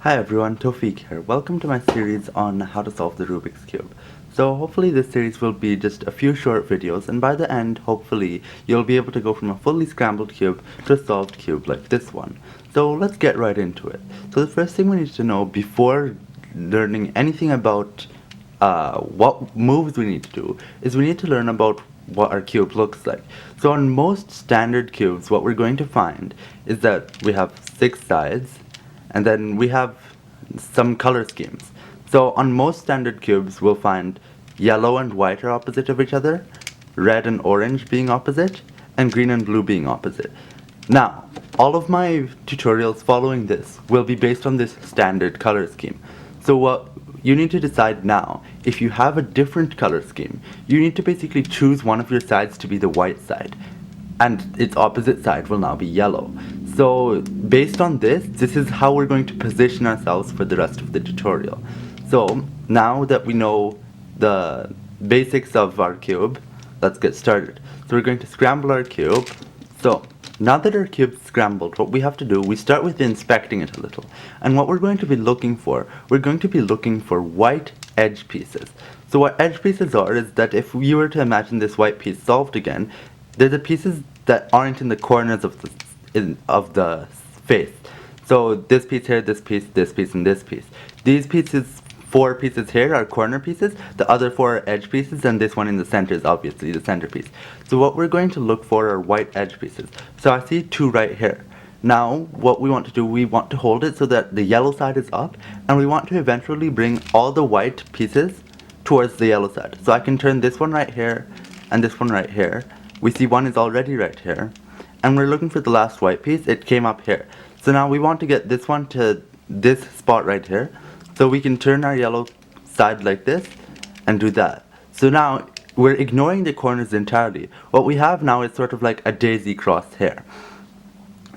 Hi everyone, Tawfiq here. Welcome to my series on how to solve the Rubik's Cube. So hopefully this series will be just a few short videos, and by the end, hopefully, you'll be able to go from a fully scrambled cube to a solved cube like this one. So let's get right into it. So the first thing we need to know before learning anything about what moves we need to do is we need to learn about what our cube looks like. So on most standard cubes, what we're going to find is that we have 6 sides, and then we have some color schemes. So on most standard cubes, we'll find yellow and white are opposite of each other, red and orange being opposite, and green and blue being opposite. Now, all of my tutorials following this will be based on this standard color scheme. So what you need to decide now, if you have a different color scheme, you need to basically choose one of your sides to be the white side, and its opposite side will now be yellow. So based on this is how we're going to position ourselves for the rest of the tutorial. So now that we know the basics of our cube, let's get started. So we're going to scramble our cube. So now that our cube's scrambled, what we have to do, we start with inspecting it a little. And what we're going to be looking for, we're going to be looking for white edge pieces. So what edge pieces are is that if you were to imagine this white piece solved again, they're the pieces that aren't in the corners of the face. So this piece here, this piece, and this piece. These pieces, 4 pieces here are corner pieces, the other 4 are edge pieces, and this one in the center is obviously the centerpiece. So what we're going to look for are white edge pieces. So I see 2 right here. Now what we want to do, we want to hold it so that the yellow side is up, and we want to eventually bring all the white pieces towards the yellow side. So I can turn this one right here and this one right here. We see one is already right here, and we're looking for the last white piece. It came up here. So now we want to get this one to this spot right here. So we can turn our yellow side like this and do that. So now we're ignoring the corners entirely. What we have now is sort of like a daisy cross here.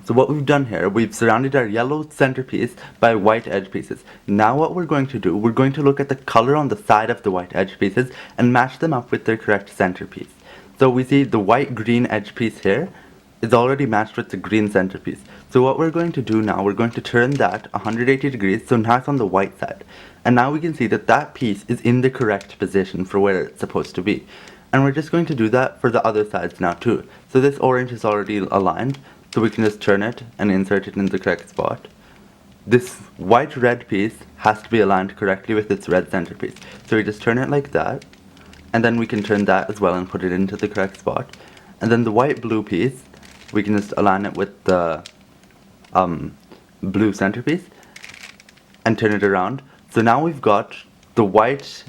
So what we've done here, we've surrounded our yellow centerpiece by white edge pieces. Now what we're going to do, we're going to look at the color on the side of the white edge pieces and match them up with their correct centerpiece. So we see the white-green edge piece here is already matched with the green centerpiece. So what we're going to do now, we're going to turn that 180 degrees, so now it's on the white side. And now we can see that that piece is in the correct position for where it's supposed to be. And we're just going to do that for the other sides now too. So this orange is already aligned, so we can just turn it and insert it in the correct spot. This white-red piece has to be aligned correctly with its red centerpiece. So we just turn it like that, and then we can turn that as well and put it into the correct spot. And then the white-blue piece, we can just align it with the blue centerpiece and turn it around. So now we've got the white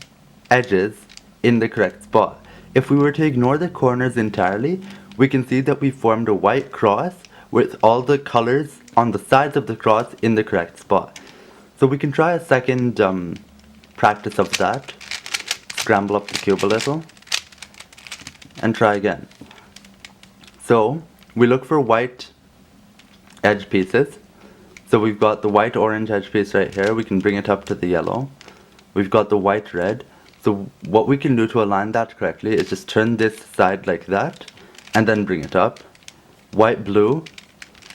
edges in the correct spot. If we were to ignore the corners entirely, we can see that we formed a white cross with all the colors on the sides of the cross in the correct spot. So we can try a second practice of that. Scramble up the cube a little and try again. So we look for white edge pieces. So we've got the white orange edge piece right here. We can bring it up to the yellow. We've got the white red. So what we can do to align that correctly is just turn this side like that and then bring it up. White blue.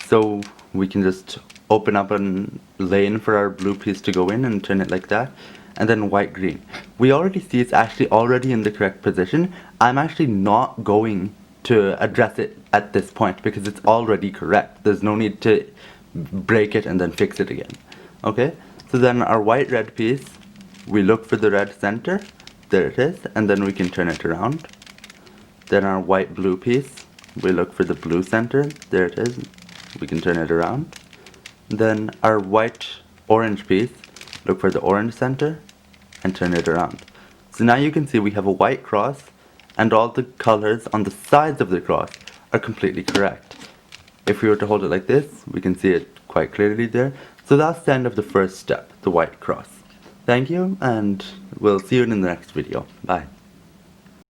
So we can just open up a lane for our blue piece to go in and turn it like that. And then white green. We already see it's actually already in the correct position. I'm actually not going to address it at this point because it's already correct. There's no need to break it and then fix it again. Okay, so then our white red piece, we look for the red center, there it is, and then we can turn it around. Then our white blue piece, we look for the blue center, there it is, we can turn it around. Then our white orange piece, look for the orange center and turn it around. So now you can see we have a white cross and all the colors on the sides of the cross are completely correct. If we were to hold it like this, we can see it quite clearly there. So that's the end of the first step, the white cross. Thank you, and we'll see you in the next video. Bye.